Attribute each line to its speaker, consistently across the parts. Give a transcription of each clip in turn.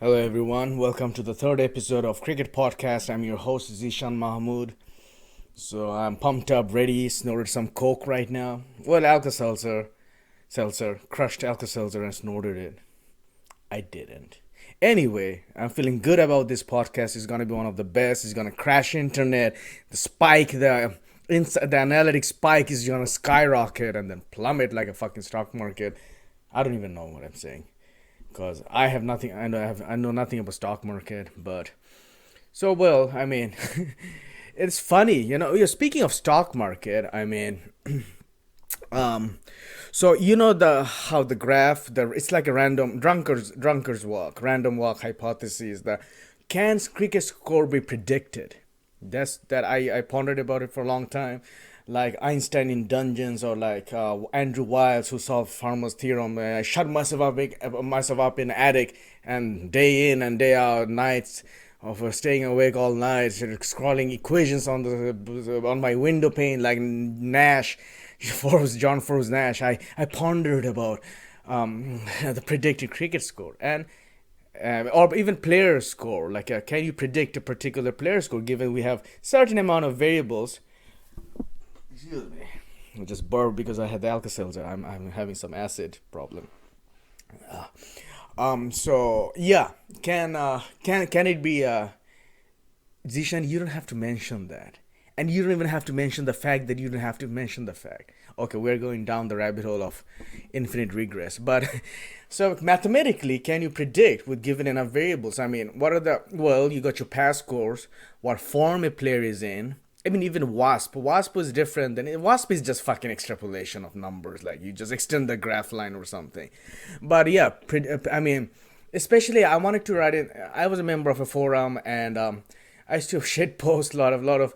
Speaker 1: Hello everyone, welcome to the third episode of Cricket Podcast. I'm your host Zeeshan Mahmud. So I'm pumped up, ready, snorted some coke right now. Well, seltzer, crushed Alka-Seltzer and snorted it. I didn't. Anyway, I'm feeling good about this podcast. It's gonna be one of the best. It's gonna crash internet. The analytic spike is gonna skyrocket and then plummet like a fucking stock market. I don't even know what I'm saying because I have nothing. I know nothing about stock market, but I mean, it's funny, You're speaking of stock market. I mean, um, so you know the how the graph the it's like a random drunkard's walk, random walk hypothesis. The can cricket score be predicted? That's that I pondered about it for a long time, like Einstein in Dungeons, or like Andrew Wiles who solved Fermat's theorem. I shut myself up in the attic, and day in and day out, nights of staying awake all night, scrawling equations on my window pane like Nash, John Forrest Nash. I pondered about the predicted cricket score and or even player score. Like, can you predict a particular player score given we have certain amount of variables? Excuse me. I just burped because I had the Alka-Seltzer. I'm having some acid problem. So yeah, can it be Zishan? You don't have to mention that, and you don't even have to mention the fact that you don't have to mention the fact. Okay, we're going down the rabbit hole of infinite regress, but so mathematically, can you predict with given enough variables? I mean, what are the well? You got your past scores, what form a player is in. I mean, even WASP is different than WASP is just fucking extrapolation of numbers. Like you just extend the graph line or something. But yeah, I mean, especially I wanted to write it. I was a member of a forum, and I used to shit post a lot of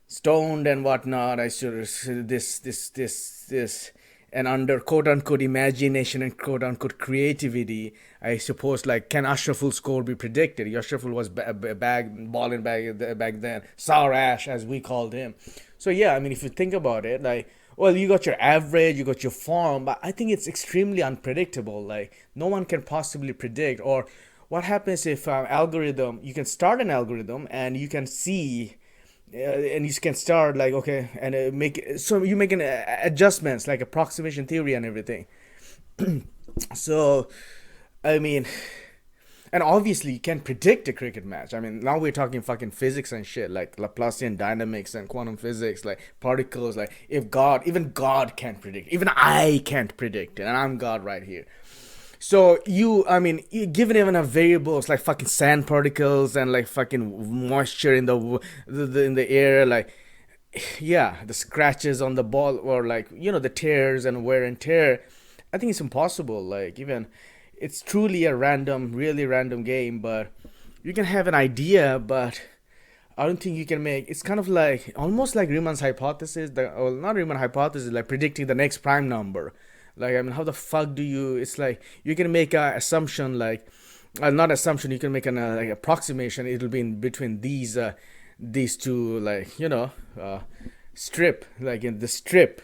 Speaker 1: stoned and whatnot. I used to this, and under quote unquote imagination and quote unquote creativity, I suppose, like, can Ashraful score be predicted? Ashraful was balling back then, sour ash as we called him. So yeah, I mean, if you think about it, like, well, you got your average, you got your form, but I think it's extremely unpredictable. Like, no one can possibly predict. Or what happens if algorithm? You can start an algorithm and you can see and you can start, like, okay, and you make an adjustments like approximation theory and everything. So I mean, and obviously you can predict a cricket match. I mean, now we're talking fucking physics and shit, like Laplacian dynamics and quantum physics, like particles. Like, if even God can't predict, even I can't predict it, and I'm God right here. So I mean, given even a variables like fucking sand particles and like fucking moisture in in the air, like, yeah, the scratches on the ball, or like, the tears and wear and tear. I think it's impossible. Like, even it's truly a really random game, but you can have an idea, but I don't think you can make. It's kind of like almost like Riemann's hypothesis. Well, not Riemann hypothesis, like predicting the next prime number. Like, I mean, how the fuck do you? It's like you can make a assumption, like, not assumption. You can make an like approximation. It'll be in between these two, like, strip, like in the strip.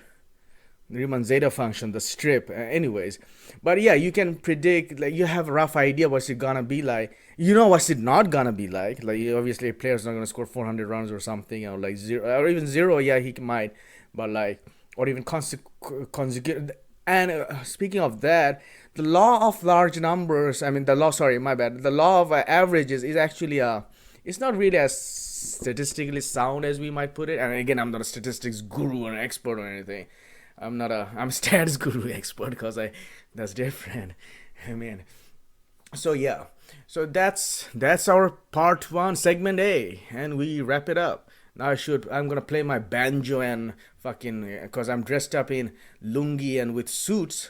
Speaker 1: Riemann zeta function, the strip, anyways. But yeah, you can predict, like, you have a rough idea what's it gonna be like. You know what's it not gonna be like. Like, obviously, a player's not gonna score 400 runs or something, or like zero, or even zero. Yeah, he might, but like, or even consecutive. And speaking of that, the law of large numbers. I mean, the law. Sorry, my bad. The law of averages is actually it's not really as statistically sound as we might put it. And again, I'm not a statistics guru or an expert or anything. I'm a stats guru expert, because that's different. I mean, so yeah, so that's our part one, segment A, and we wrap it up. Now I'm gonna play my banjo and fucking, because I'm dressed up in lungi and with suits,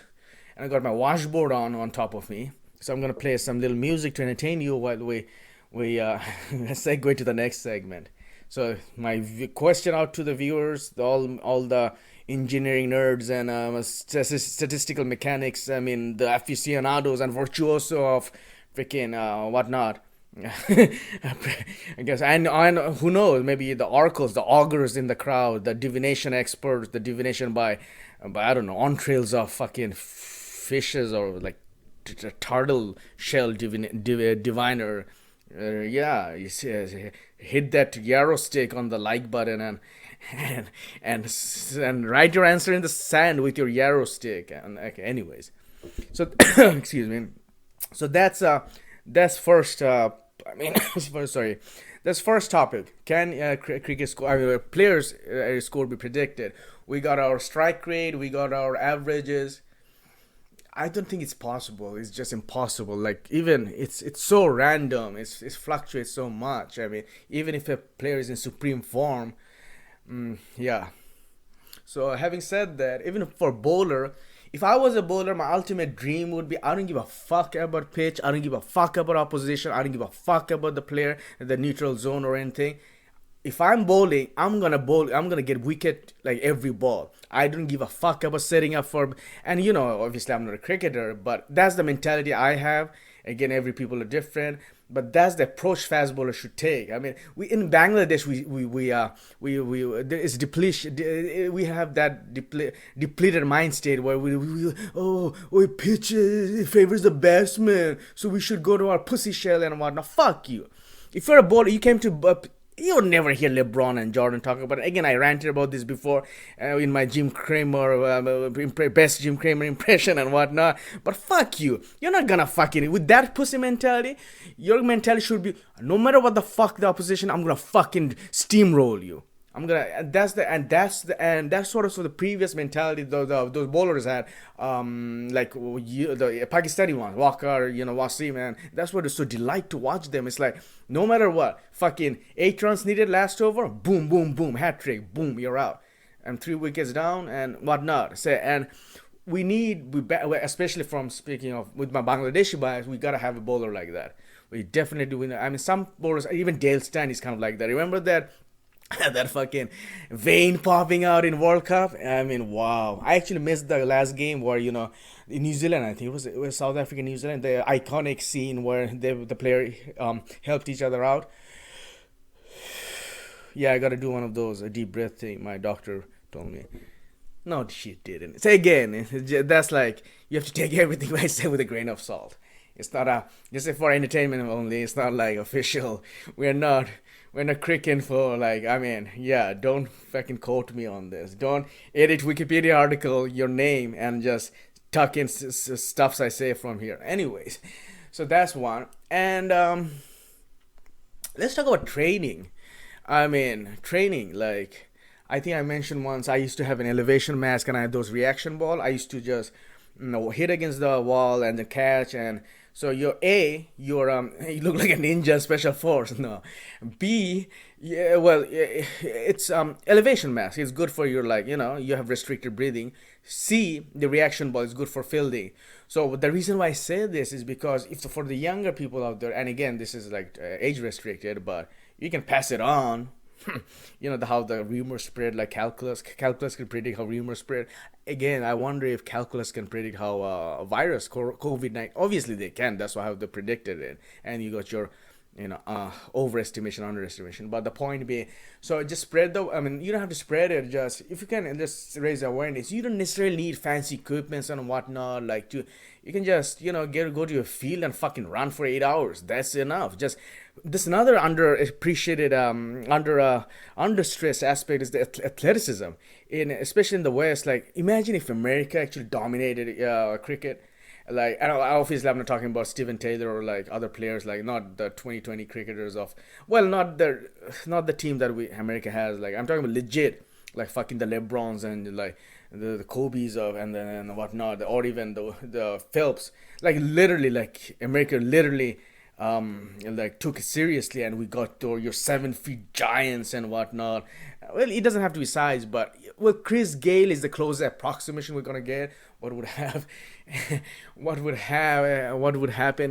Speaker 1: and I got my washboard on top of me. So I'm gonna play some little music to entertain you while we segue to the next segment. So my question out to the viewers, all the engineering nerds and statistical mechanics. I mean, the aficionados and virtuoso of freaking whatnot. I guess, and who knows? Maybe the oracles, the augurs in the crowd, the divination experts, the divination by I don't know, entrails of fucking fishes, or like turtle shell diviner. Yeah, he says, hit that yarrow stick on the like button and and write your answer in the sand with your yarrow stick. And okay, anyways, so excuse me. So that's first. I mean, sorry. That's first topic. Can cricket score? I mean, players score be predicted? We got our strike rate. We got our averages. I don't think it's possible. It's just impossible. Like even it's so random. It fluctuates so much. I mean, even if a player is in supreme form, yeah. So having said that, even for bowler, if I was a bowler, my ultimate dream would be I don't give a fuck about pitch. I don't give a fuck about opposition. I don't give a fuck about the player, the neutral zone or anything. If I'm bowling, I'm gonna bowl. I'm gonna get wicket like every ball. I don't give a fuck about setting up for. And obviously I'm not a cricketer, but that's the mentality I have. Again, every people are different, but that's the approach fast bowlers should take. I mean, we in Bangladesh we there is depletion. We have that depleted mind state where we pitch it favors the batsman, so we should go to our pussy shell and whatnot. Fuck you. If you're a bowler, you came to you'll never hear LeBron and Jordan talk about it. Again, I ranted about this before in my Jim Cramer, best Jim Cramer impression and whatnot. But fuck you. You're not gonna fucking, with that pussy mentality, your mentality should be, no matter what the fuck the opposition, I'm gonna fucking steamroll you. I'm gonna, and that's sort of the previous mentality those bowlers had, like the Pakistani ones, Walker, Wasim, man. That's what it's so delight to watch them. It's like no matter what, fucking 8 runs needed last over, boom, boom, boom, hat trick, boom, you're out, and 3 wickets down and whatnot. And especially from speaking of with my Bangladeshi bias, we gotta have a bowler like that. We definitely win. I mean, some bowlers, even Dale Steyn is kind of like that. Remember that? That fucking vein popping out in World Cup. I mean, wow. I actually missed the last game where in New Zealand, I think it was South Africa, New Zealand, the iconic scene where the player helped each other out. Yeah, I gotta do one of those, a deep breath thing. My doctor told me. No, she didn't. So again, that's like you have to take everything I say with a grain of salt. It's not just for entertainment only. It's not like official. We're not cricket for like. I mean, yeah. Don't fucking quote me on this. Don't edit Wikipedia article your name and just tuck in stuffs I say from here. Anyways, so that's one. And let's talk about training. I mean, training. Like, I think I mentioned once. I used to have an elevation mask and I had those reaction ball. I used to just hit against the wall and then catch. And so you're you look like a ninja special force. No, B, yeah, well, it's elevation mask. It's good for your, like, you have restricted breathing. C, the reaction ball is good for fielding. So the reason why I say this is because if for the younger people out there, and again this is like age restricted, but you can pass it on. How the rumors spread, like calculus can predict how rumors spread. Again, I wonder if calculus can predict how a virus, COVID-19, obviously they can, that's how they predicted it. And you got your overestimation, underestimation. But the point being, so just spread you don't have to spread it, just if you can just raise awareness. You don't necessarily need fancy equipments and whatnot, like you can just go to your field and fucking run for 8 hours. That's enough. Just this another underappreciated under stress aspect is the athleticism, especially in the West. Like, imagine if America actually dominated cricket. Like, I know, obviously I'm not talking about Steven Taylor or like other players, like not the 2020 cricketers of, well, not the team that America has. Like, I'm talking about legit, like fucking the LeBrons and like the Kobe's of and whatnot, or even the Phelps. Like, literally, like America literally like took it seriously, and we got to your 7 feet giants and whatnot. Well, it doesn't have to be size, but Chris Gale is the closest approximation we're gonna get. What would happen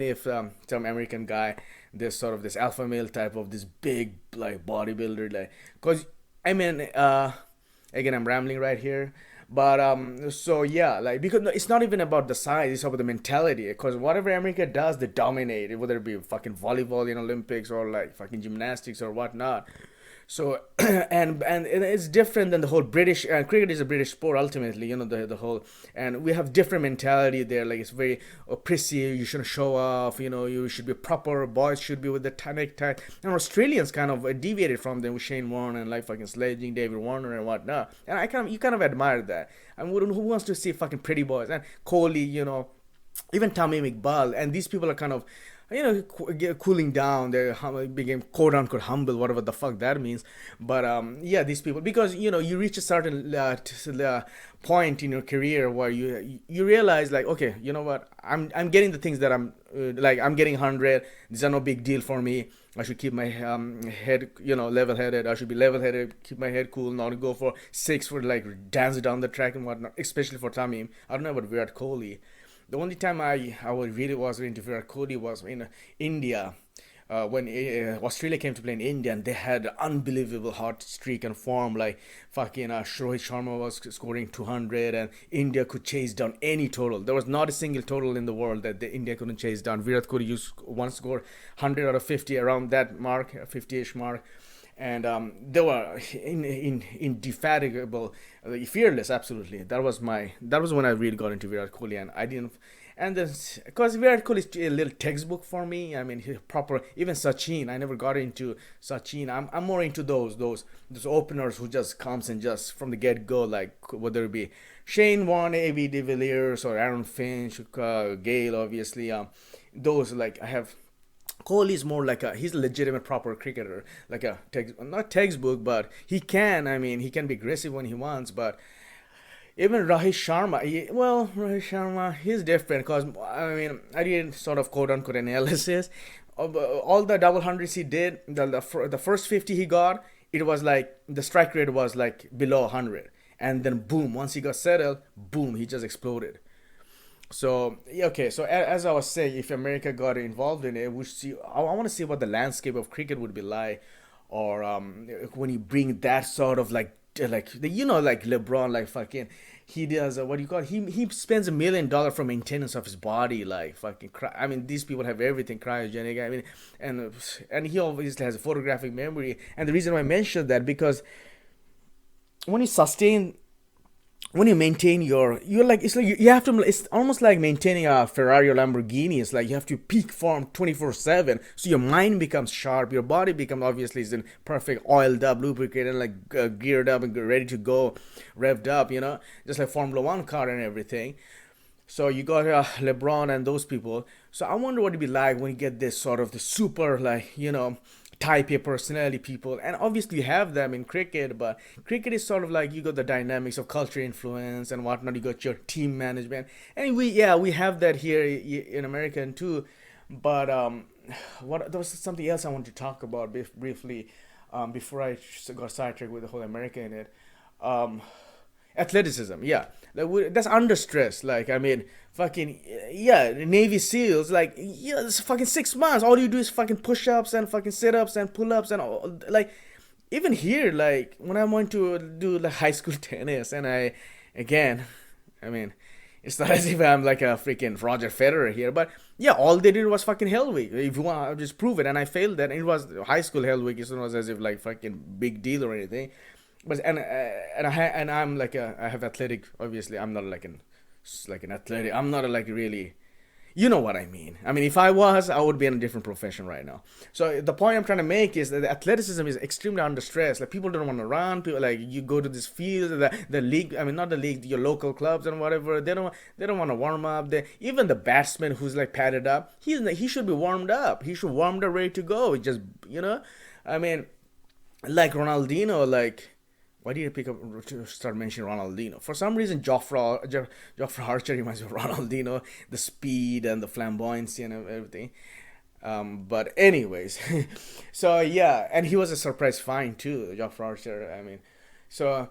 Speaker 1: if some American guy, this alpha male type of this big like bodybuilder, like, cause I mean again I'm rambling right here. But so yeah, like, because it's not even about the size, it's about the mentality. Because whatever America does, they dominate. Whether it be fucking volleyball in Olympics or like fucking gymnastics or whatnot. So and it's different than the whole British, cricket is a British sport ultimately, the whole, and we have different mentality there, like it's very oppressive, you shouldn't show off, you should be proper, boys should be with the necktie. And Australians kind of deviated from them with Shane Warne and like fucking sledging David Warner and whatnot, and you kind of admire that. I mean, who wants to see fucking pretty boys? And Kohli, even Tommy McBall, and these people are kind of, cooling down. They became quote unquote humble, whatever the fuck that means. But yeah, these people, because you reach a certain point in your career where you realize like, okay, you know what, I'm getting the things that like I'm getting 100. These are no big deal for me. I should keep my head, level headed. I should be level headed, keep my head cool, not go for six for like dance down the track and whatnot. Especially for Tamim. I don't know about Virat Kohli. The only time I really was into Virat Kohli was in India, when Australia came to play in India, and they had unbelievable hot streak and form. Like fucking Rohit Sharma was scoring 200, and India could chase down any total. There was not a single total in the world that the India couldn't chase down. Virat Kohli used once scored 100 out of 50, around that mark, 50ish mark. And they were indefatigable, fearless. Absolutely, that was when I really got into Virat Kohli, and I didn't. And then, because Virat Kohli is a little textbook for me. I mean, he proper. Even Sachin, I never got into Sachin. I'm more into those openers who just comes and just from the get go, like whether it be Shane Warne, A.B. de Villiers, or Aaron Finch, Gale, obviously. Those, like, I have. Kohli is more like he's a legitimate proper cricketer, like not textbook, but he can. I mean, he can be aggressive when he wants. But even Rohit Sharma, Rohit Sharma, he's different because I mean, I did sort of quote unquote analysis of all the double hundreds he did. The first 50 he got, it was like the strike rate was like below 100, and then boom, once he got settled, boom, he just exploded. So yeah, okay. So as I was saying, if America got involved in it, we see. I want to see what the landscape of cricket would be like, or when you bring that sort of like LeBron, like fucking, he does what do you call it? He spends $1 million for maintenance of his body, like fucking. I mean, these people have everything cryogenic. I mean, and he obviously has a photographic memory. And the reason why I mentioned that, because when you sustain when you maintain you're like, it's like you have to, it's almost like maintaining a Ferrari or Lamborghini. It's like you have to peak form 24/7, so your mind becomes sharp, your body becomes obviously is in perfect oiled up, lubricated, like geared up and ready to go, revved up, just like Formula One car and everything. So you got LeBron and those people. So I wonder what it'd be like when you get this sort of the super, like, type A personality people. And obviously you have them in cricket, but cricket is sort of like you got the dynamics of culture influence and whatnot. You got your team management, and we have that here in America too. But what there was something else I wanted to talk about briefly, before I got sidetracked with the whole America in it. Um, Athleticism, yeah, like that's under stress. Like, I mean, fucking, yeah, Navy SEALs, like, yeah, it's fucking 6 months, all you do is fucking push-ups and fucking sit-ups and pull-ups and all, like, even here, like, when I went to do like high school tennis, and again, I mean, it's not as if I'm like a freaking Roger Federer here, but yeah, all they did was fucking Hell Week. If you want, I'll just prove it. And I failed that. And it was high school Hell Week. It was as if like fucking big deal or anything. But and I'm like I have athletic. Obviously, I'm not like an athletic. I'm not like really. You know what I mean. I mean, if I was, I would be in a different profession right now. So the point I'm trying to make is that the athleticism is extremely under stress. Like, people don't want to run. People, like, you go to this field, the league. I mean, not the league, your local clubs and whatever. They don't want to warm up. Even the batsman who's like padded up, he should be warmed up. He should warmed up, ready to go. Just I mean, like Ronaldinho, like. Why did you pick up to start mentioning Ronaldinho? For some reason, Joffrey Archer reminds me of Ronaldinho, the speed and the flamboyancy and everything. But anyways, so yeah, and he was a surprise find too, Joffrey Archer. I mean, so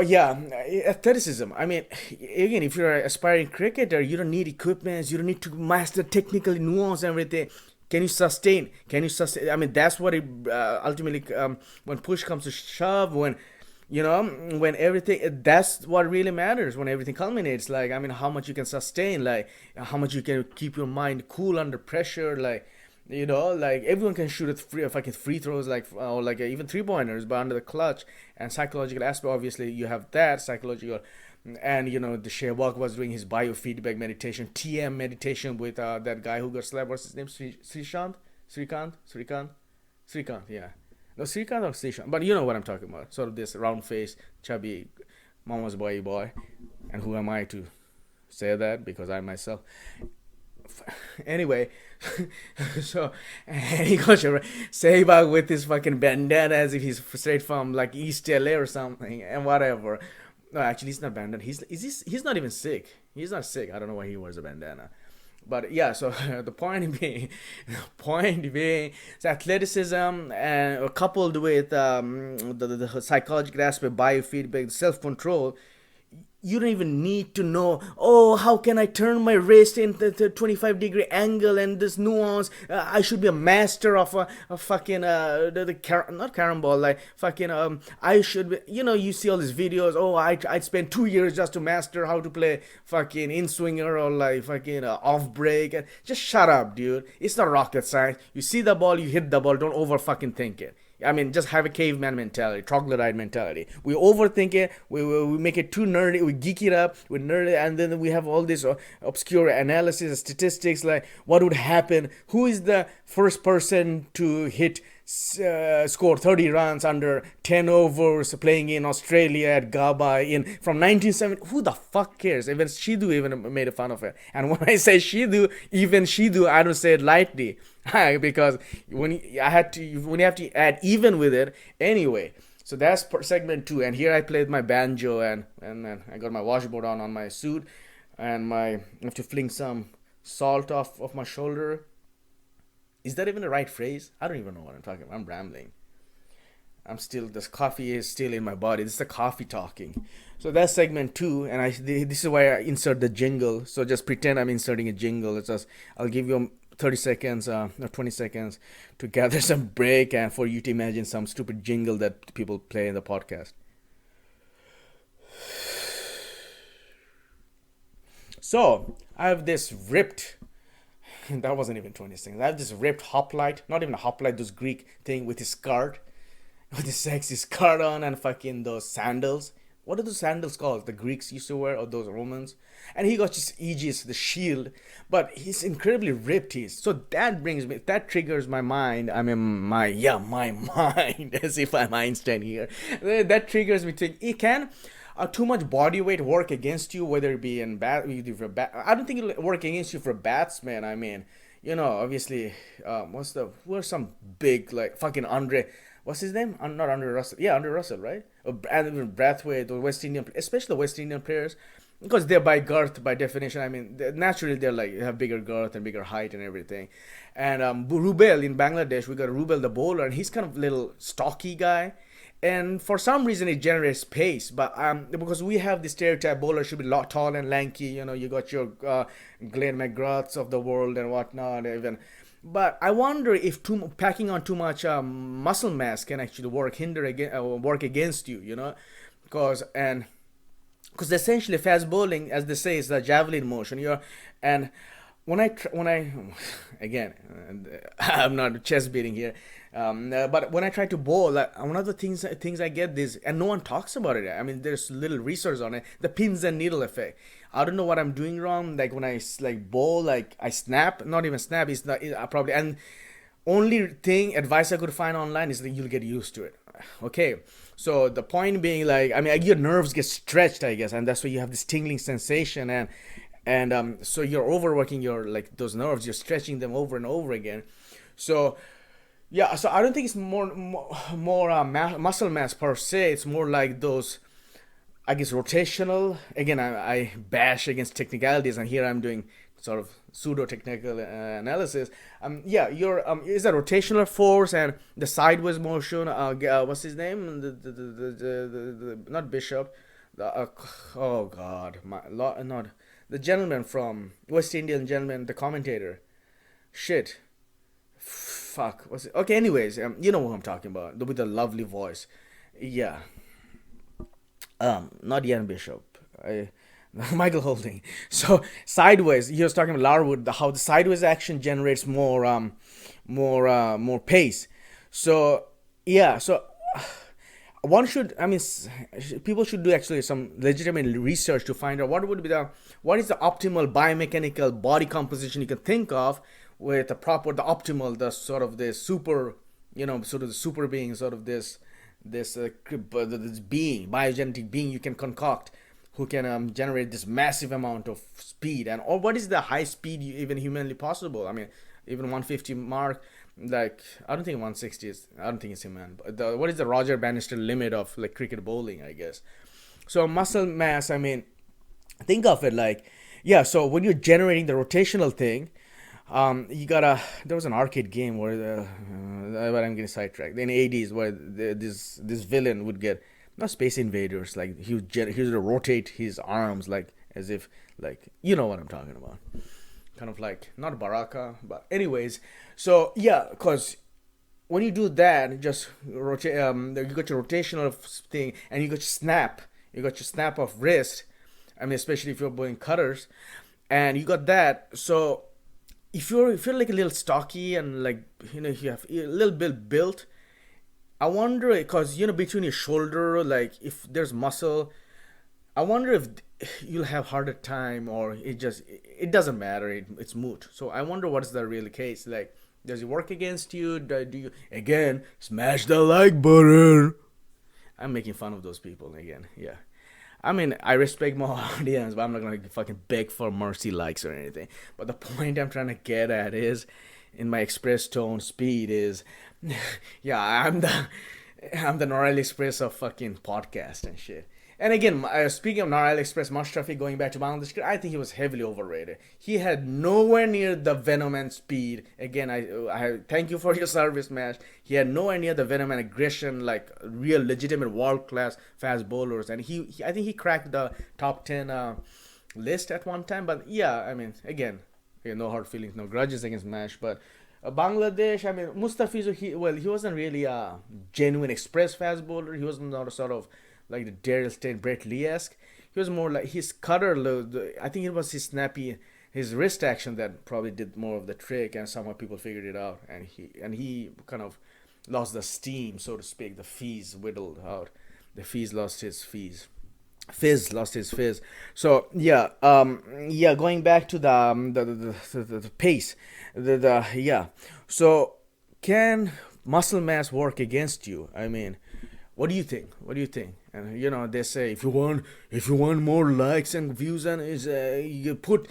Speaker 1: yeah, athleticism. I mean, again, if you're an aspiring cricketer, you don't need equipment. You don't need to master technical nuance and everything. Can you sustain? I mean, that's what it ultimately, when push comes to shove, when everything, that's what really matters. When everything culminates, like, I mean, how much you can sustain, like how much you can keep your mind cool under pressure, like, Like everyone can shoot at free fucking free throws, like or like even 3 pointers, but under the clutch and psychological aspect, obviously you have that psychological. And the Shehbag was doing his biofeedback meditation, TM meditation with that guy who got slapped. What's his name? Srikant, yeah. No, Srikant or Zeeshan, but you know what I'm talking about. Sort of this round face, chubby, mama's boy. And who am I to say that? Because I myself. Anyway, so and he got Sehbag with his fucking bandana as if he's straight from like East LA or something, and whatever. No, actually, he's not bandana. He's not even sick. He's not sick. I don't know why he wears a bandana. But yeah, so the point being, it's athleticism and coupled with the psychological aspect, biofeedback, self control. You don't even need to know, oh, how can I turn my wrist in the 25-degree angle and this nuance. I should be a master of a fucking not carambol, like fucking I should be, you see all these videos. Oh, I'd spend 2 years just to master how to play fucking in swinger or like fucking off break. And just shut up, dude. It's not rocket science. You see the ball, you hit the ball. Don't over fucking think it. I mean, just have a caveman mentality, troglodyte mentality. We overthink it. We make it too nerdy. We geek it up. We nerd it, and then we have all this obscure analysis, statistics, like what would happen. Who is the first person to hit score 30 runs under 10 overs playing in Australia at Gaba in from 1970? Who the fuck cares? Even Shidu even made fun of it. And when I say Shidu, I don't say it lightly. Because when you have to add even with it anyway. So that's segment 2, and here I played my banjo and I got my washboard on my suit, and I have to fling some salt off of my shoulder. Is that even the right phrase? I don't even know what I'm talking about. I'm rambling. This coffee is still in my body. This is the coffee talking. So that's segment 2, and this is why I insert the jingle. So just pretend I'm inserting a jingle. I'll give you 30 seconds or 20 seconds to gather some break and for you to imagine some stupid jingle that people play in the podcast. So I have this ripped that wasn't even 20 seconds. I have this ripped hoplite, not even a hoplite, those Greek thing with his skirt, with his sexy skirt on and fucking those sandals. What are those sandals called? The Greeks used to wear, or those Romans? And he got his aegis, the shield, but he's incredibly ripped. So that triggers my mind. I mean, my mind, as if I'm Einstein here. That triggers me to think, can too much body weight work against you, whether it be in I don't think it'll work against you for batsmen. I mean, obviously, where's some big, like, fucking Andre, what's his name? Not Andre Russell. Yeah, Andre Russell, right? And even Brathwaite, the West Indian, especially the West Indian players, because they're by girth, by definition. I mean, naturally they're like have bigger girth and bigger height and everything. And Rubel in Bangladesh, we got Rubel the bowler, and he's kind of little stocky guy. And for some reason it generates pace, but because we have the stereotype bowler should be tall and lanky. You got your Glenn McGraths of the world and whatnot, even. But I wonder if packing on too much muscle mass can actually work against you. Because essentially fast bowling, as they say, is the javelin motion. And when I again, I'm not chest beating here. But when I try to bowl, like, one of the things I get this, and no one talks about it. I mean, there's little research on it. The pins and needle effect. I don't know what I'm doing wrong. Like when I like bowl, like I snap, not even snap. It's not probably, and only advice I could find online is that you'll get used to it. Okay, so the point being, like, I mean, your nerves get stretched, I guess, and that's why you have this tingling sensation, and so you're overworking your, like, those nerves. You're stretching them over and over again. So yeah, so I don't think it's more muscle mass per se. It's more like those, I guess, rotational. Again, I bash against technicalities, and here I'm doing sort of pseudo technical analysis. Yeah, is a rotational force and the sideways motion. What's his name? The not Bishop. Oh God, not the gentleman from West Indian gentleman, the commentator. Shit. Fuck. What's it? Okay. Anyways, you know what I'm talking about. With the lovely voice. Yeah. Not Ian Bishop. Michael Holding. So sideways, he was talking about Larwood, how the sideways action generates more pace. So yeah, so one should, I mean, people should do actually some legitimate research to find out what is the optimal biomechanical body composition you can think of with the optimal, the sort of the super, sort of the super being, sort of this being, biogenetic being you can concoct, who can generate this massive amount of speed, and or what is the high speed even humanly possible. I mean, even 150 mark, like I don't think 160 is, I don't think it's human, but what is the Roger Bannister limit of like cricket bowling, I guess. So muscle mass, I mean, think of it like, yeah, so when you're generating the rotational thing, you gotta, there was an arcade game where but I'm getting sidetracked, in the 80s, where this villain would get, not space invaders, like he would rotate his arms like as if, like, you know what I'm talking about, kind of like, not Baraka, but anyways. So yeah, because when you do that, just rotate, you got your rotational thing, and you got your snap of wrist. I mean, especially if you're bowling cutters, and you got that. So if you're like a little stocky, and like, you have a little bit built, I wonder, because between your shoulder, like if there's muscle, I wonder if you'll have harder time, or it doesn't matter. It's moot. So I wonder what's the real case. Like, does it work against you? Do you again smash the like button? I'm making fun of those people again. Yeah. I mean, I respect my audience, but I'm not gonna fucking beg for mercy likes or anything. But the point I'm trying to get at is, in my express tone speed is, yeah, I'm the Noral Express of fucking podcast and shit. And again, speaking of Noral Express, Mushrafi, going back to Bangladesh, I think he was heavily overrated. He had nowhere near the venom and speed. Again, I thank you for your service, Mash. He had nowhere near the venom and aggression, like real legitimate world class fast bowlers. And I think he cracked the top 10 list at one time. But yeah, I mean, again, no hard feelings, no grudges against Mash. But Bangladesh, I mean, Mustafizu, he wasn't really a genuine express fast bowler. He was not a sort of like the Daryl Steyn, Brett Lee-esque. He was more like his cutter. I think it was his wrist action that probably did more of the trick, and somehow people figured it out, and he kind of lost the steam, so to speak. The fizz whittled out. The fizz lost his fizz. Fizz lost his fizz. So yeah, yeah. Going back to the pace, yeah. So can muscle mass work against you? I mean, what do you think? What do you think? And they say, if you want more likes and views, and you put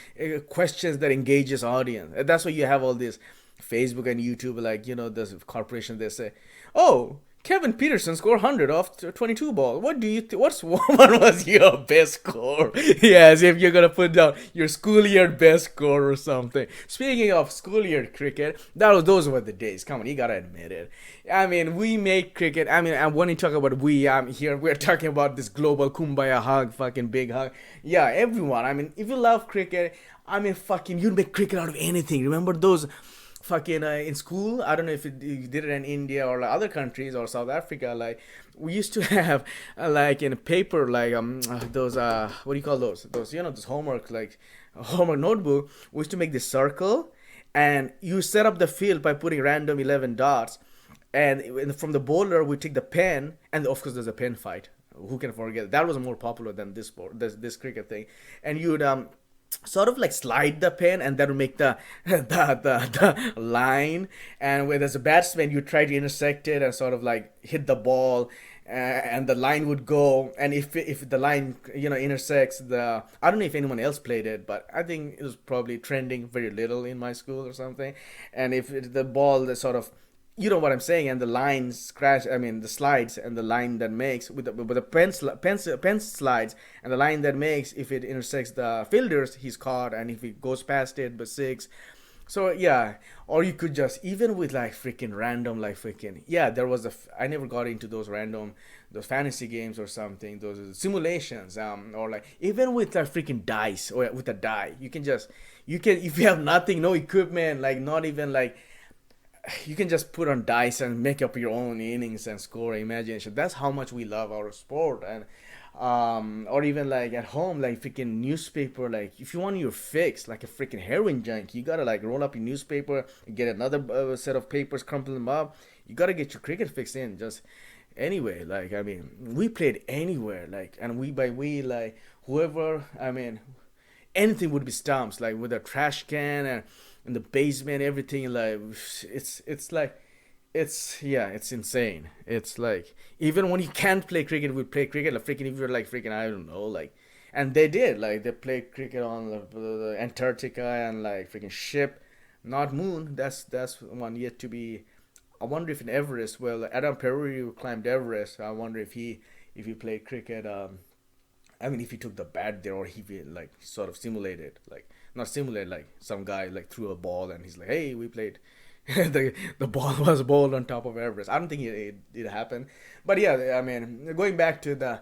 Speaker 1: questions that engages audience. And that's why you have all this Facebook and YouTube, like this corporation. They say, oh, Kevin Peterson scored 100 off 22 ball. What do you what was your best score? Yes, if you're gonna put down your school year best score or something. Speaking of school year cricket, those were the days. Come on, you gotta admit it. I mean, we make cricket. I mean, and when you talk about we're talking about this global kumbaya hug, fucking big hug. Yeah, everyone. I mean, if you love cricket, I mean, fucking, you'd make cricket out of anything. Remember those fucking in school? I don't know if you did it in India or like other countries or South Africa. Like, we used to have like in a paper, like those what do you call those those homework, like homework notebook. We used to make this circle, and you set up the field by putting random 11 dots, and from the bowler we take the pen, and of course there's a pen fight. Who can forget that? Was more popular than this sport, this cricket thing. And you'd sort of like slide the pen, and that would make the the line, and when there's a batsman, you try to intersect it and sort of like hit the ball, and the line would go, and if the line intersects the, I don't know if anyone else played it, but I think it was probably trending very little in my school or something. And if the ball that sort of, you know what I'm saying, and the lines crash, I mean the slides, and the line that makes with the pen slides, and the line that makes, if it intersects the fielders, he's caught, and if it goes past it, but six. So yeah, or you could just, even with like freaking random, like freaking, yeah, there was I never got into those random, those fantasy games or something, those simulations, or like even with like freaking dice, or with a die, you can if you have nothing, no equipment, like not even like, you can just put on dice and make up your own innings and score imagination. That's how much we love our sport. And or even like at home, like freaking newspaper. Like if you want your fix, like a freaking heroin junk, you gotta like roll up your newspaper, get another set of papers, crumple them up. You gotta get your cricket fix in. Just anyway, like I mean, we played anywhere, like, and we by we like whoever. I mean, anything would be stumps, like with a trash can and in the basement, everything. Like it's like it's yeah, it's insane. It's like even when you can't play cricket, we play cricket. Like freaking if you're like freaking I don't know like, and they did like they played cricket on the Antarctica and like freaking ship, not moon. That's one yet to be. I wonder if in Everest. Well, Adam Pereira climbed Everest. I wonder if he played cricket. I mean, if he took the bat there or he like sort of simulated like not simulated like some guy like threw a ball and he's like, hey, we played the ball was bowled on top of Everest. I don't think it happened, but yeah, I mean, going back to the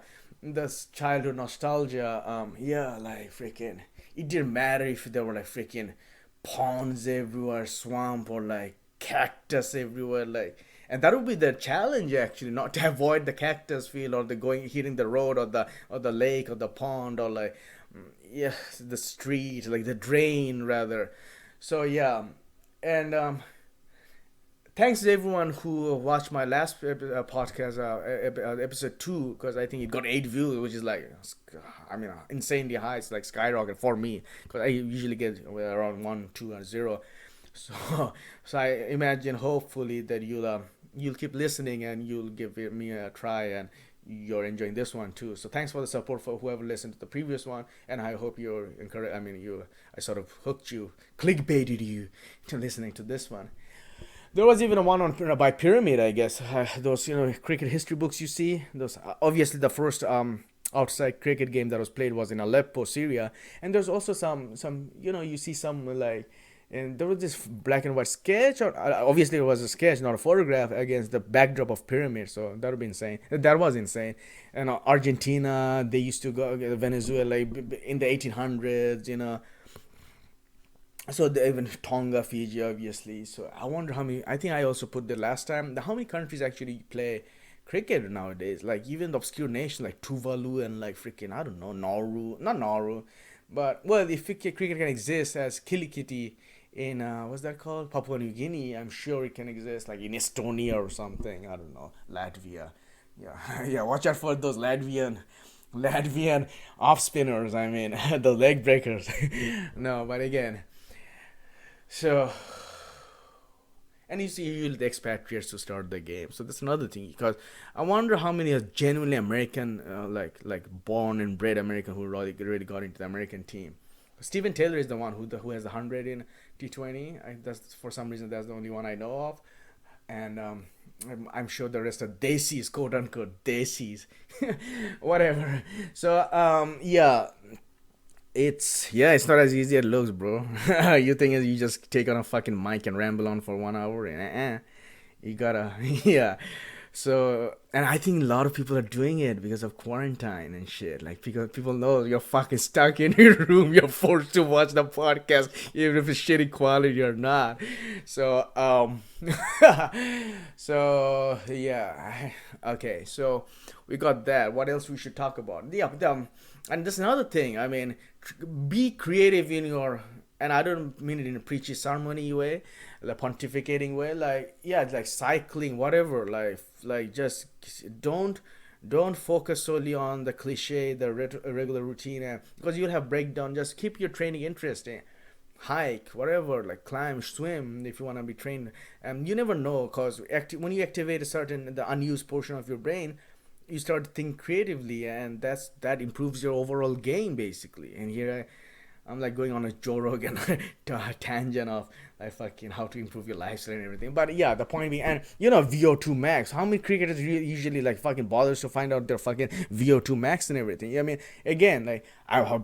Speaker 1: childhood nostalgia, yeah, like freaking, it didn't matter if there were like freaking ponds everywhere, swamp or like cactus everywhere, like. And that would be the challenge actually, not to avoid the cactus field or the going hitting the road or the lake or the pond or like yeah the street like the drain rather. So yeah, and thanks to everyone who watched my last podcast, episode 2, because I think it got 8 views, which is like, I mean, insanely high. It's like skyrocket for me, because I usually get around 1, 2, and 0. So, so I imagine hopefully that you'll keep listening and you'll give me a try and you're enjoying this one too. So thanks for the support for whoever listened to the previous one, and I hope you're encouraged. I mean, I sort of hooked you, clickbaited you to listening to this one. There was even a one on by Pyramid, I guess. Those cricket history books you see. Those obviously the first outside cricket game that was played was in Aleppo, Syria, and there's also some you see some like. And there was this black and white sketch, or obviously it was a sketch, not a photograph, against the backdrop of pyramid. So that would be insane. That was insane. And Argentina, they used to go Venezuela in the 1800s, so even Tonga, Fiji, obviously. So I wonder how many. I think I also put the last time how many countries actually play cricket nowadays. Like even the obscure nation like Tuvalu and like freaking I don't know Nauru, not Nauru, but well if cricket can exist as Kilikiti in what's that called Papua New Guinea, I'm sure it can exist like in Estonia or something. I don't know Latvia. Yeah, yeah. Watch out for those Latvian off spinners. I mean the leg breakers. No, but again. So, and you see, you the expatriates to start the game. So that's another thing because I wonder how many are genuinely American, like born and bred American who really got into the American team. Steven Taylor is the one who has the 100 in T20. That's for some reason that's the only one I know of, and I'm sure the rest are Desis, quote unquote Desis, whatever. So yeah, it's not as easy as it looks, bro. You think you just take on a fucking mic and ramble on for 1 hour and you gotta yeah. So and I think a lot of people are doing it because of quarantine and shit. Like people know you're fucking stuck in your room. You're forced to watch the podcast even if it's shitty quality or not. So so yeah. Okay, so we got that. What else we should talk about? Yeah, and there's another thing. I mean, be creative in your. And I don't mean it in a preachy ceremony way, like pontificating way. Like yeah, like cycling, whatever. Like just don't focus solely on the cliche, the regular routine, because you'll have breakdown. Just keep your training interesting. Hike, whatever, like climb, swim if you want to be trained. And you never know, because when you activate a certain the unused portion of your brain, you start to think creatively, and that improves your overall game basically. And here I'm like going on a Joe Rogan tangent of like fucking how to improve your lifestyle and everything. But yeah, the point being, and VO2 max. How many cricketers usually like fucking bothers to find out their fucking VO2 max and everything? I mean, again, like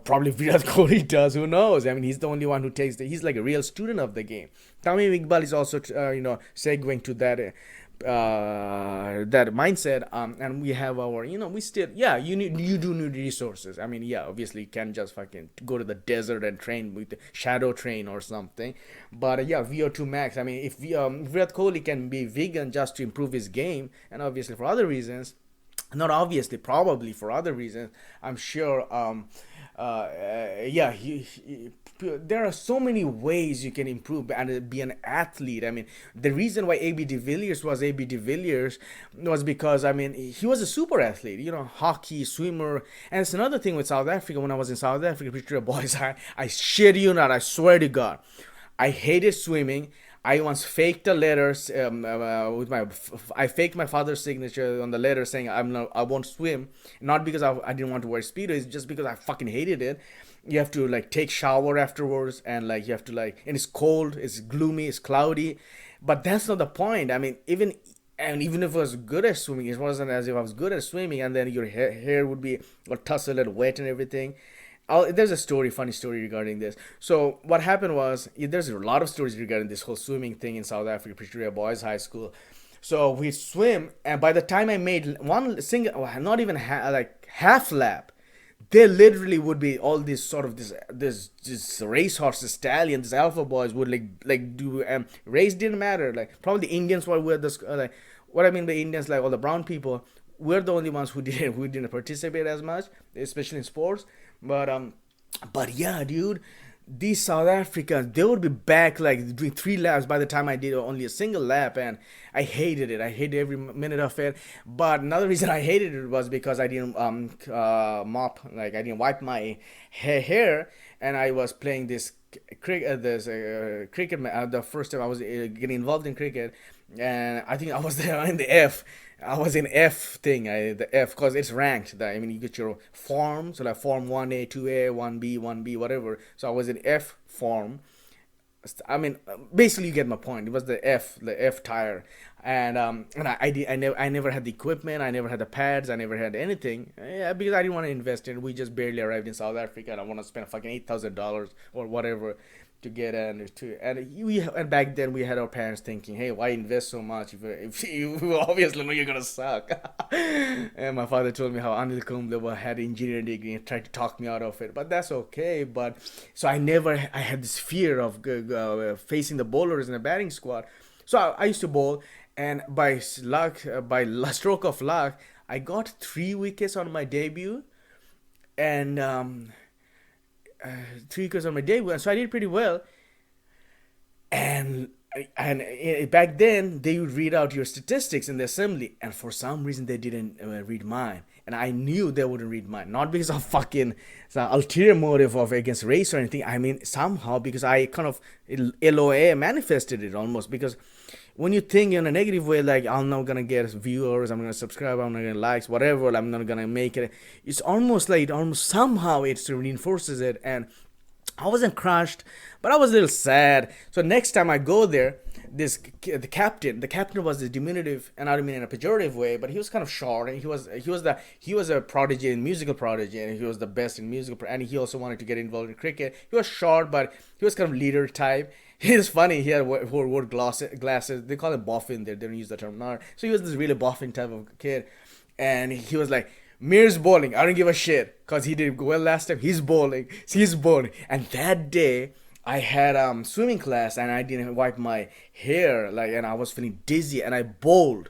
Speaker 1: probably Virat Kohli does. Who knows? I mean, he's the only one who takes he's like a real student of the game. Tamim Iqbal is also segueing to that. That mindset, and we have our we still you do need resources. I mean, yeah, obviously you can't just fucking go to the desert and train with the shadow train or something, but yeah, VO2 max. I mean, if Virat Kohli can be vegan just to improve his game and obviously for other reasons, Not obviously, probably for other reasons. I'm sure. Yeah, there are so many ways you can improve and be an athlete. I mean, the reason why AB de Villiers was AB de Villiers was because, I mean, he was a super athlete. You know, hockey, swimmer, and it's another thing with South Africa. When I was in South Africa, Pretoria boys, I shit you not, I swear to God, I hated swimming. I once faked a letter with my. I faked my father's signature on the letter saying I won't swim, not because I didn't want to wear speedo. It's just because I fucking hated it. You have to like take shower afterwards, and like you have to like, and it's cold, it's gloomy, it's cloudy, but that's not the point. I mean, even if I was good at swimming, it wasn't as if I was good at swimming, and then your hair would be all tousled and wet and everything. There's a story, funny story regarding this. So what happened was, there's a lot of stories regarding this whole swimming thing in South Africa, Pretoria Boys High School. So we swim, and by the time I made one single, not even like half lap, there literally would be all this sort of this racehorse stallion, this alpha boys would like do race didn't matter. Like probably the Indians were this like, what I mean by Indians, like all the brown people, we're the only ones who didn't participate as much, especially in sports. But yeah, dude, these South Africans, they would be back like doing 3 laps by the time I did only a single lap, and I hated it. I hated every minute of it. But another reason I hated it was because I didn't mop, like I didn't wipe my hair, and I was playing cricket. The first time I was getting involved in cricket, and I think I was there in the F. I was in F thing, the F, because it's ranked. I mean, you get your form, so like form 1A, 2A, 1B, 1B, whatever. So I was in F form. I mean, basically, you get my point. It was the F tire, and I never had the equipment. I never had the pads. I never had anything. Yeah, because I didn't want to invest in it. We just barely arrived in South Africa, and I want to spend fucking $8,000 or whatever to get and back then we had our parents thinking, hey, why invest so much if you obviously know you're gonna suck. And my father told me how Anil Kumble had an engineering degree and tried to talk me out of it, but that's okay. But so I had this fear of facing the bowlers in the batting squad. So I used to bowl, and by luck, stroke of luck, I got 3 wickets on my debut, and 3 wickets on my debut, and so I did pretty well. And back then they would read out your statistics in the assembly, and for some reason they didn't read mine, and I knew they wouldn't read mine, not because of fucking some ulterior motive of against race or anything. I mean, somehow because I kind of LOA manifested it almost, because when you think in a negative way, like I'm not gonna get viewers, I'm gonna subscribe, I'm not gonna likes, whatever, I'm not gonna make it, it's almost like almost somehow it reinforces it. And I wasn't crushed, but I was a little sad. So next time I go there, the captain was a diminutive, and I don't mean in a pejorative way, but he was kind of short, and he was a prodigy in musical prodigy, and he was the best in musical, and he also wanted to get involved in cricket. He was short, but he was kind of leader type. It's funny, he had wore glasses. They call him boffin there. They don't use the term nerd. So he was this really boffin type of kid, and he was like, Mir's bowling. I don't give a shit because he did well last time. He's bowling. He's bowling. And that day, I had swimming class, and I didn't wipe my hair, like, and I was feeling dizzy, and I bowled,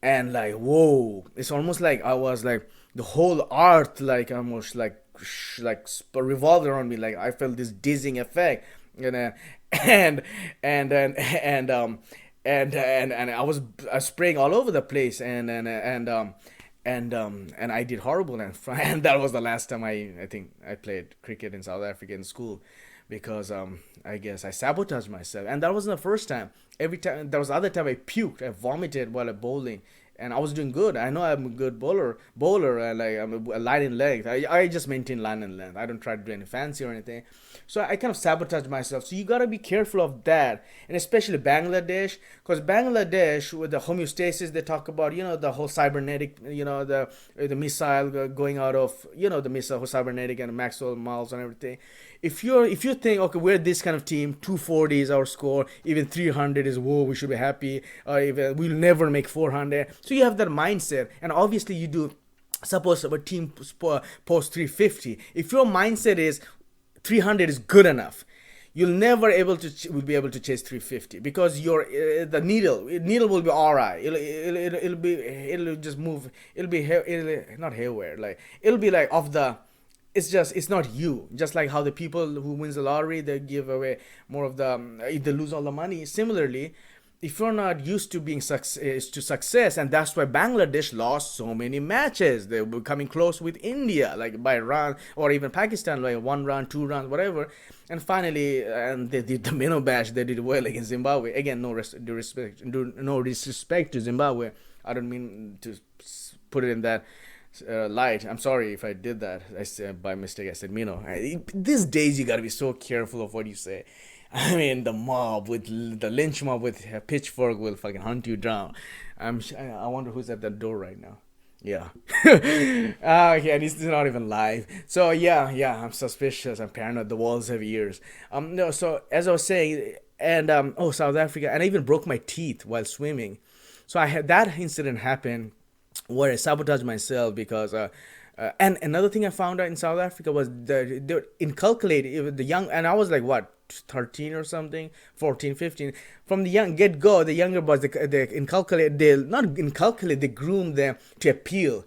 Speaker 1: and like, whoa! It's almost like I was like the whole earth, like almost revolved around me. Like I felt this dizzying effect, and and I was spraying all over the place, and I did horrible, and that was the last time I think I played cricket in South Africa in school, because I guess I sabotaged myself, and that wasn't the first time. Every time there was the other time I puked, I vomited while bowling, and I was doing good. I know I'm a good bowler, and like I'm a line in length. I just maintain line and length. I don't try to do any fancy or anything. So I kind of sabotaged myself. So you gotta be careful of that, and especially Bangladesh, because Bangladesh with the homeostasis they talk about, the whole cybernetic, the missile going out of, the missile cybernetic and Maxwell Maltz and everything. If you think, okay, we're this kind of team, 240 is our score, even 300 is, whoa, we should be happy, even we'll never make 400. So you have that mindset, and obviously you do. Suppose a team post 350. If your mindset is 300 is good enough, you'll never able to will be able to chase 350 because your the needle will be all right. It'll just move. It'll not haywire. Like it'll be like off the. It's just it's not you. Just like how the people who wins the lottery they give away more of the they lose all the money. Similarly, if you're not used to being success, and that's why Bangladesh lost so many matches. They were coming close with India, like by run, or even Pakistan, like 1 run, 2 runs, whatever. And finally, and they did the minnow bash. They did well against Zimbabwe. Again, no disrespect to Zimbabwe. I don't mean to put it in that light. I'm sorry if I did that. I said by mistake. I said minnow. These days you gotta be so careful of what you say. I mean, the lynch mob with a pitchfork will fucking hunt you down. I wonder who's at that door right now. Yeah. Okay, and he's not even live. So yeah, I'm suspicious. I'm paranoid. The walls have ears. No. So as I was saying, and South Africa, and I even broke my teeth while swimming. So I had that incident happen where I sabotaged myself because and another thing I found out in South Africa was they inculcate the young, and I was like what 13 or something, 14, 15. From the young get go, the younger boys they inculcate, they not inculcate, they groom them to appeal.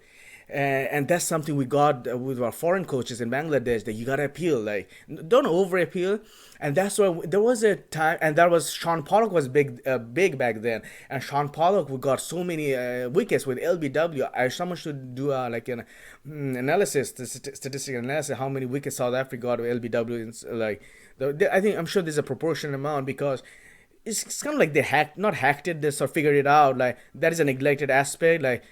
Speaker 1: And that's something we got with our foreign coaches in Bangladesh, that you gotta appeal, like don't over appeal. And that's why there was a time, and that was Sean Pollock was big back then. And Sean Pollock, we got so many wickets with LBW. Someone should do like an analysis, statistical analysis, how many wickets South Africa got with LBW. Like I think I'm sure there's a proportionate amount, because it's kind of like they not hacked it, they sort of figured it out. Like that is a neglected aspect. Like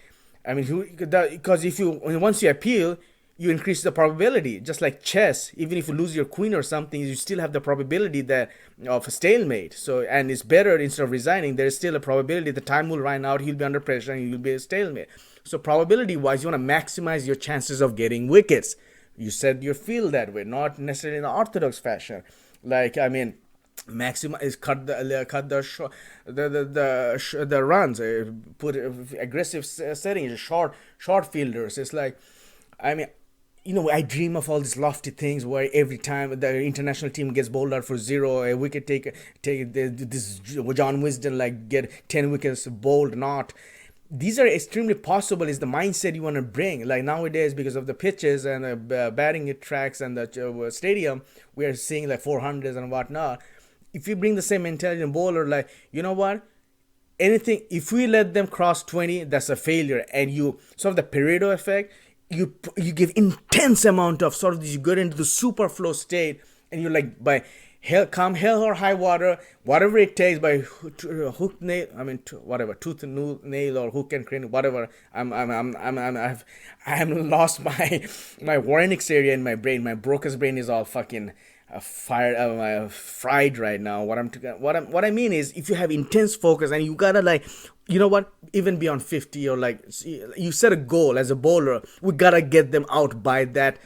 Speaker 1: I mean, because if you once you appeal, you increase the probability. Just like chess, even if you lose your queen or something, you still have the probability that of a stalemate. So, and it's better, instead of resigning, there is still a probability the time will run out, he'll be under pressure, and you'll be a stalemate. So probability wise, you want to maximize your chances of getting wickets. You said you feel that way, not necessarily in an orthodox fashion. Like I mean, maximize, the runs, put aggressive settings, short fielders. It's like, I mean, I dream of all these lofty things where every time the international team gets bowled out for zero, a wicket take this John Wisdom like get 10 wickets bowled not. These are extremely possible. Is the mindset you want to bring. Like nowadays, because of the pitches and the batting tracks and the stadium, we are seeing like 400s and whatnot. If you bring the same mentality in bowler, like you know what, anything, if we let them cross 20, that's a failure. And you sort of the Pareto effect, you give intense amount of sort of, you get into the super flow state, and you're like, by hell or high water, whatever it takes, by hook nail, I mean whatever, tooth nail or hook and crane, whatever. I have lost my Warrenix area in my brain. My Broca's brain is all fucking fried right now. What I mean is, if you have intense focus and you gotta like, you know what, even beyond 50, or like you set a goal as a bowler, we gotta get them out by that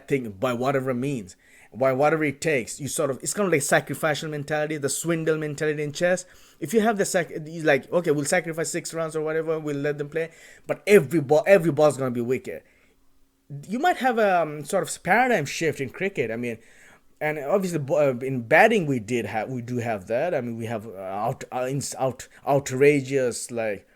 Speaker 1: thing, by whatever means, by whatever it takes. You sort of, it's kind of like sacrificial mentality, the swindle mentality in chess. If you have like, okay, we'll sacrifice 6 runs or whatever, we'll let them play, but every ball's gonna be wicket. You might have a sort of paradigm shift in cricket. I mean, and obviously in batting we do have that. I mean, we have outrageous like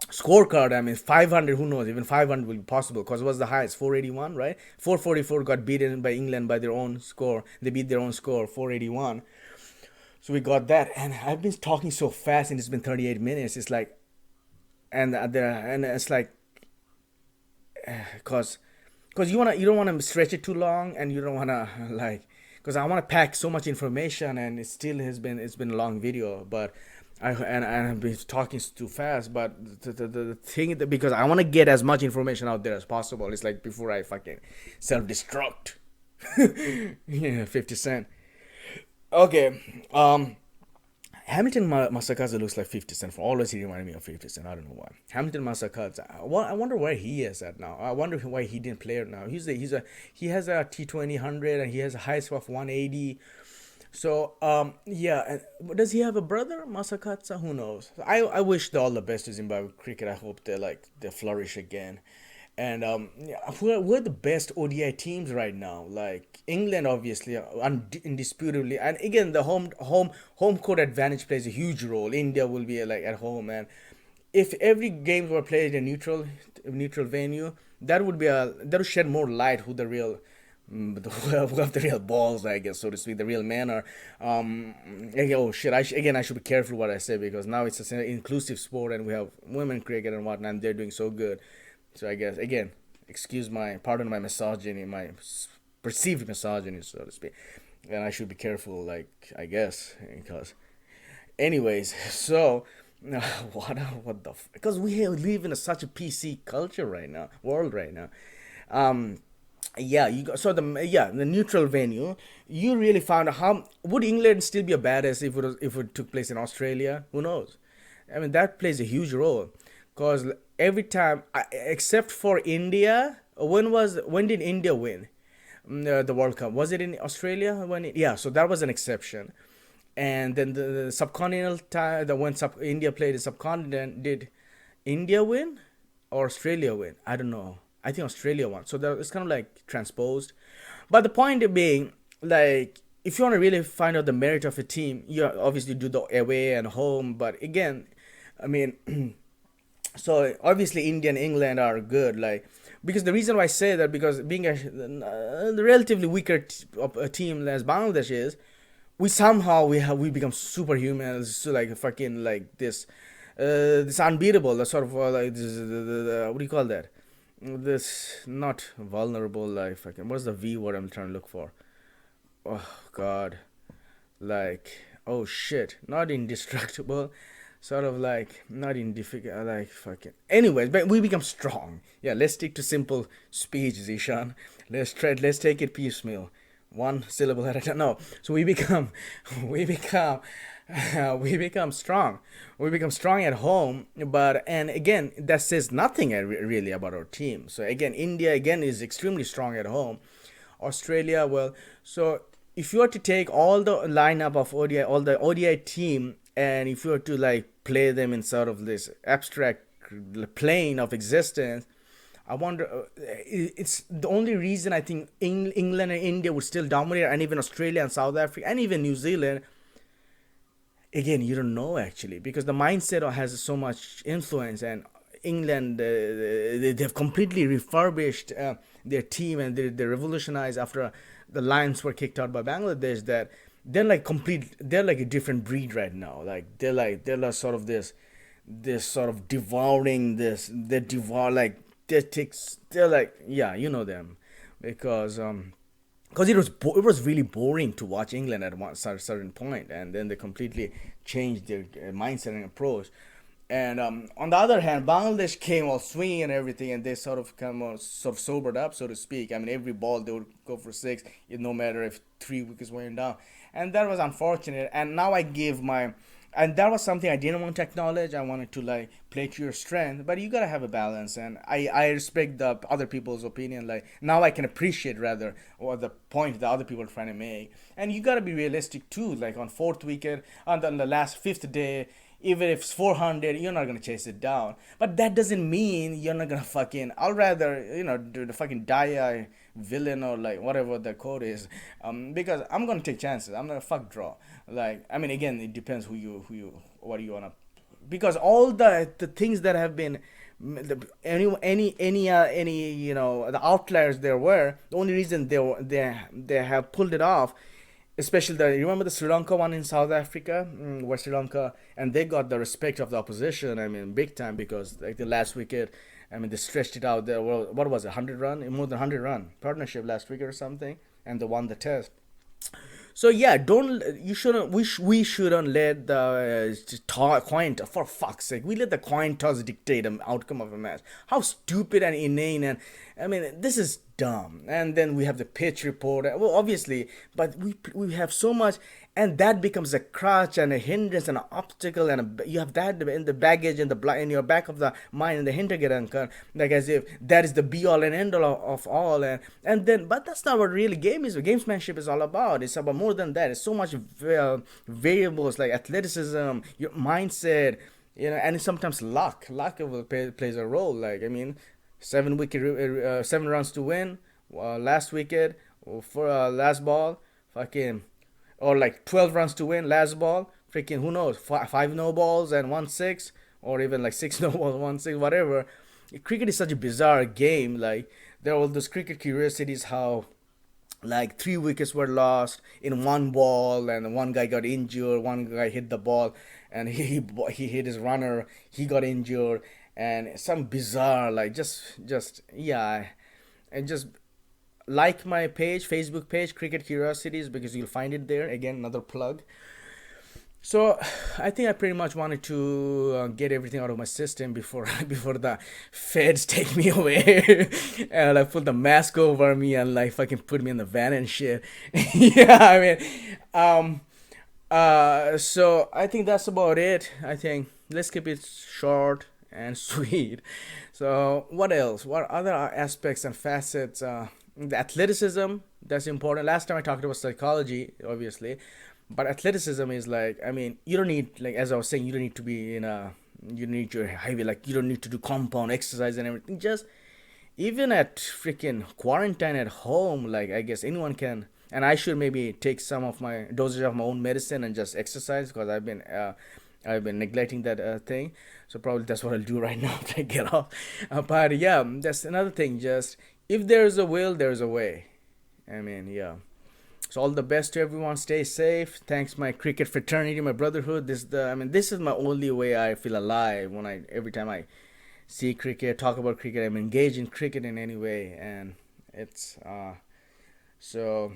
Speaker 1: scorecard. I mean, 500, who knows, even 500 will be possible, because it was the highest 481, right? 444 got beaten by England by their own score. They beat their own score 481. So we got that. And I've been talking so fast, and it's been 38 minutes. It's like, and it's like, because you don't want to stretch it too long, and you don't want to like, because I want to pack so much information, and it's been a long video, but I've been talking too fast. But the thing that, because I want to get as much information out there as possible, it's like before I fucking self-destruct. Yeah, 50 Cent. Okay, Hamilton Masakaza looks like 50 Cent. For always he reminded me of 50 Cent. I don't know why. Hamilton Masakaza. I wonder where he is at now. I wonder why he didn't play it now. He has a T20 100, and he has a high score of 180. So yeah. Does he have a brother, Masakaza? Who knows? I wish all the best to Zimbabwe cricket. I hope they flourish again. And yeah, who are the best ODI teams right now? Like England, obviously, indisputably, and again, the home court advantage plays a huge role. India will be like at home, and if every game were played in neutral venue, that would shed more light who the real who have the real balls, I guess, so to speak, the real men are. Oh shit! Again, I should be careful what I say because now it's an inclusive sport and we have women cricket and whatnot, and they're doing so good. So I guess again, pardon my misogyny, my perceived misogyny, so to speak, and I should be careful, like I guess, because, anyways, so because we live in such a PC culture right now, world right now. Um, yeah, you got so the neutral venue. You really found out how would England still be a badass if it took place in Australia? Who knows? I mean that plays a huge role, because every time, except for India, when did India win the World Cup? Was it in Australia yeah? So that was an exception. And then the subcontinental time, the when India played the subcontinent, did India win or Australia win? I don't know. I think Australia won. So that it's kind of like transposed. But the point being, like, if you want to really find out the merit of a team, you obviously do the away and home. But again, I mean, so obviously India and England are good. Like, because the reason why I say that, because being a relatively weaker of a team as Bangladesh is, we become superhuman. So like fucking like this unbeatable, the sort of like this, what do you call that? This not vulnerable, like fucking, what's the V word I'm trying to look for? Oh God, like, oh shit, not indestructible, sort of like not indifficult, like fucking. Anyways, but we become strong. Yeah, let's stick to simple speech, Zishan. Let's take it piecemeal, one syllable at a time. No, so we become, we become, we become strong. We become strong at home, but and again, that says nothing really about our team. So again, India again is extremely strong at home. Australia, well, so if you were to take all the lineup of ODI, all the ODI team, and if you were to like play them in sort of this abstract plane of existence, I wonder. It's the only reason I think England and India would still dominate, and even Australia and South Africa, and even New Zealand. Again, you don't know actually, because the mindset has so much influence, and England, they've completely refurbished their team, and they revolutionized after the Lions were kicked out by Bangladesh. That they're like a different breed right now. Like they're like sort of this sort of devouring this. They devour like they're like, yeah, you know them, because it was really boring to watch England at one certain point, and then they completely changed their mindset and approach. And on the other hand, Bangladesh came all swinging and everything, and they sort of come sort of sobered up, so to speak. I mean, every ball they would go for six, no matter if three wickets went down, and that was unfortunate. And now I give my, and that was something I didn't want to acknowledge. I wanted to like play to your strength, but you gotta have a balance, and I respect the other people's opinion. Like now I can appreciate rather what the point the other people are trying to make, and you gotta be realistic too. Like on fourth wicket, on the last fifth day, even if it's 400, you're not gonna chase it down. But that doesn't mean you're not gonna fucking. I'll rather do the fucking die villain or like whatever the code is, because I'm gonna take chances. I'm gonna fuck draw. Like I mean, again, it depends who you what do you wanna. Because all the things that have been any the outliers there were, the only reason they have pulled it off, especially the, you remember the Sri Lanka one in South Africa, where Sri Lanka, and they got the respect of the opposition. I mean, big time, because like the last wicket, I mean, they stretched it out there. Well, what was it, 100 run, more than 100 run partnership last wicket or something, and they won the test. So yeah, don't you shouldn't we shouldn't let the coin toss, for fuck's sake. We let the coin toss dictate the outcome of a match. How stupid and inane, and I mean this is dumb. And then we have the pitch report. Well, obviously, but we have so much, and that becomes a crutch and a hindrance and an obstacle, and you have that in the baggage in your back of the mind, in the hintergedanken, like as if that is the be all and end all of all, and then, but that's not what really game is. Gamesmanship is all about. It's about more than that. It's so much variables like athleticism, your mindset, and sometimes luck. Luck plays a role. Like I mean, seven runs to win. Last wicket for last ball, fucking, or like 12 runs to win last ball. Freaking who knows? Five no balls and one six, or even like six no balls, one six, whatever. Cricket is such a bizarre game. Like there are all those cricket curiosities how like three wickets were lost in one ball and one guy got injured, one guy hit the ball and he hit his runner, he got injured, and some bizarre like just yeah. And just like my page, Facebook page, Cricket Curiosities, because you'll find it there. Again, another plug. So I think I pretty much wanted to get everything out of my system before before the feds take me away and like put the mask over me and like fucking put me in the van and shit. Yeah, I mean, so I think that's about it. I think let's keep it short and sweet. So what else? What other aspects and facets? The athleticism, that's important. Last time I talked about psychology, obviously, but athleticism is like, I mean, you don't need, like as I was saying, you don't need to be in a, you don't need your heavy, like you don't need to do compound exercise and everything. Just even at freaking quarantine at home, like I guess anyone can. And I should maybe take some of my dosage of my own medicine and just exercise because I've been neglecting that thing. So probably that's what I'll do right now if I get off. But yeah, that's another thing. Just if there's a will, there's a way. I mean, yeah. So all the best to everyone. Stay safe. Thanks my cricket fraternity, my brotherhood. I mean, this is my only way I feel alive. When I every time I see cricket, talk about cricket, I'm engaged in cricket in any way, and it's so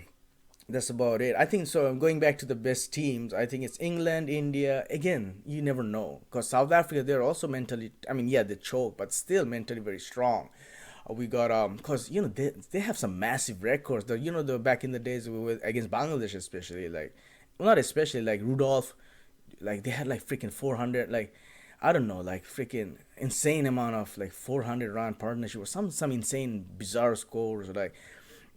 Speaker 1: that's about it. I think so. Going back to the best teams, I think it's England, India. Again, you never know because South Africa, they're also mentally. I mean, yeah, they choke, but still mentally very strong. We got cause they have some massive records. The back in the days against Bangladesh especially, like well, not especially, like Rudolph, like they had like freaking 400, like I don't know, like freaking insane amount of like 400 run partnership or some insane bizarre scores like.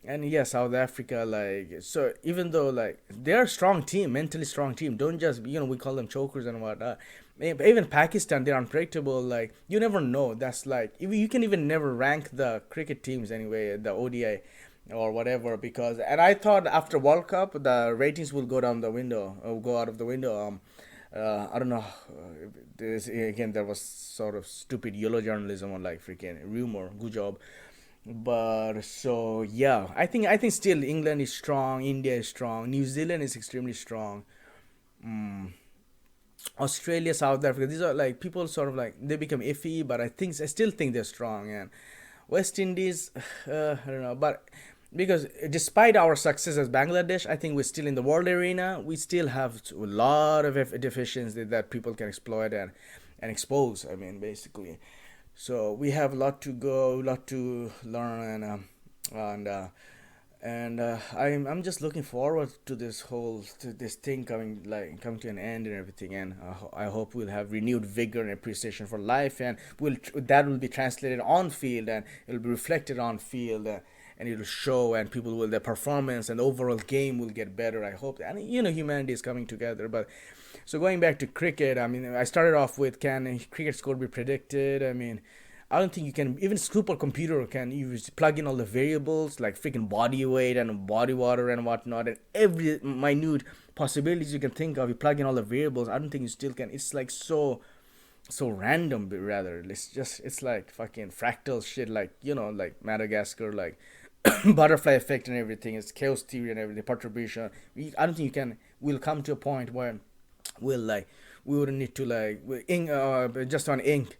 Speaker 1: And yeah, South Africa, like so even though like they're a strong team, mentally strong team, don't just we call them chokers and whatnot. Even Pakistan, they're unpredictable. Like you never know. That's like you can even never rank the cricket teams anyway, the ODI or whatever. Because and I thought after World Cup the ratings will go down the window, or go out of the window. I don't know. This again, there was sort of stupid yellow journalism on like freaking rumor. Good job. But so yeah, I think still England is strong, India is strong, New Zealand is extremely strong. Mm, Australia, South Africa, these are like people sort of like they become iffy, but I still think they're strong. And West Indies, I don't know, but because despite our success as Bangladesh, I think we're still in the world arena. We still have a lot of deficiencies that people can exploit and expose. I mean, basically. So we have a lot to go, a lot to learn, and I'm just looking forward to this thing coming to an end and everything. And I hope we'll have renewed vigor and appreciation for life, and that will be translated on field and it'll be reflected on field. And it'll show, and people will their performance and the overall game will get better. I hope, and humanity is coming together. But so going back to cricket, I mean, I started off with can a cricket score be predicted? I mean, I don't think you can. Even supercomputer can use plug in all the variables like freaking body weight and body water and whatnot, and every minute possibilities you can think of. You plug in all the variables. I don't think you still can. It's like so random, but rather it's like fucking fractal shit, like like Madagascar, like butterfly effect and everything. It's chaos theory and everything, perturbation. I don't think you can. We'll come to a point where we wouldn't need to ink just on ink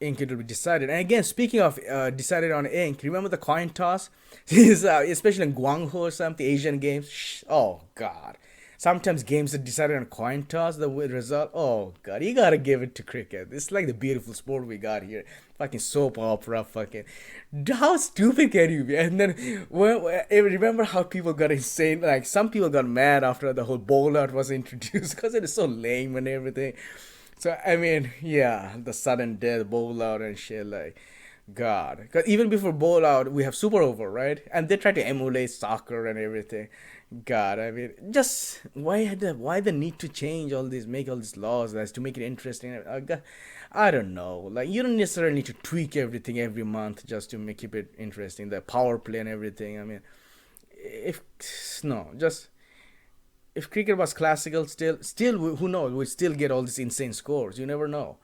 Speaker 1: it will be decided. And again, speaking of decided on ink, remember the coin toss? This especially in Guangzhou or something, Asian games. Oh god, sometimes games are decided on coin toss. The result, oh god, you gotta give it to cricket. It's like the beautiful sport we got here. Fucking soap opera, fucking. How stupid can you be? And then, remember how people got insane? Like, some people got mad after the whole bowl out was introduced because it is so lame and everything. So, I mean, yeah, the sudden death, bowl out and shit, like, God. Because even before bowl out, we have super over, right? And they try to emulate soccer and everything. God, I mean, just why the need to change all these, make all these laws as to make it interesting? God, I don't know. Like you don't necessarily need to tweak everything every month just to make keep it interesting. The power play and everything. I mean, if no, just if cricket was classical, still who knows? We still get all these insane scores. You never know,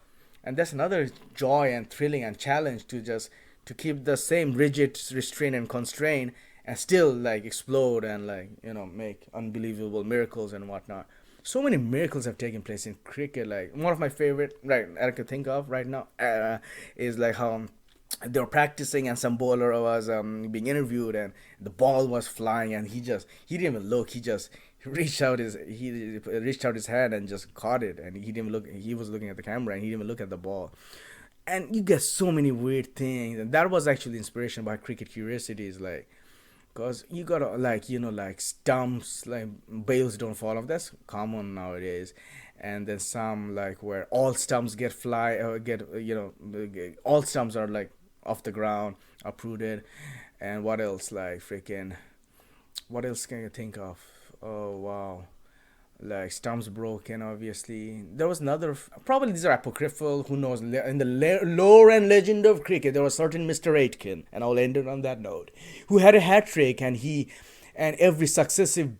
Speaker 1: and that's another joy and thrilling and challenge to just to keep the same rigid restraint and constraint and still like explode and like make unbelievable miracles and whatnot. So many miracles have taken place in cricket. Like one of my favorite, right, I could think of right now, is like how they were practicing and some bowler was being interviewed and the ball was flying and he didn't even look. He reached out his hand and just caught it, and he didn't even look. He was looking at the camera and he didn't even look at the ball. And you get so many weird things, and that was actually the inspiration by cricket curiosities, like because you gotta like like stumps like bales don't fall off. That's common nowadays. And then some like where all stumps get fly get all stumps are like off the ground, uprooted. And what else, like freaking, what else can you think of? Oh wow, like stumps broken. Obviously there was another, probably these are apocryphal, who knows. In the lore and legend of cricket there was certain Mr. Aitken, and I'll end it on that note, who had a hat trick, and every successive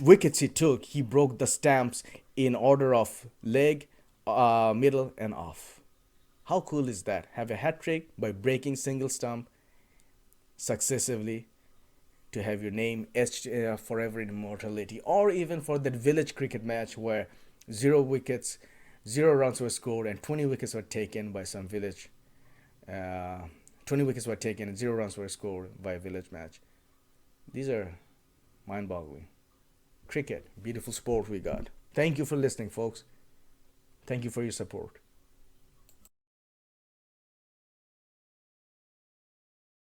Speaker 1: wickets he took, he broke the stamps in order of leg, middle and off. How cool is that? Have a hat trick by breaking single stump successively to have your name etched forever in immortality. Or even for that village cricket match where 0 wickets, 0 runs were scored, and 20 wickets were taken by some village. Uh, 20 wickets were taken and 0 runs were scored by a village match. These are mind boggling. Cricket, beautiful sport we got. Thank you for listening, folks. Thank you for your support.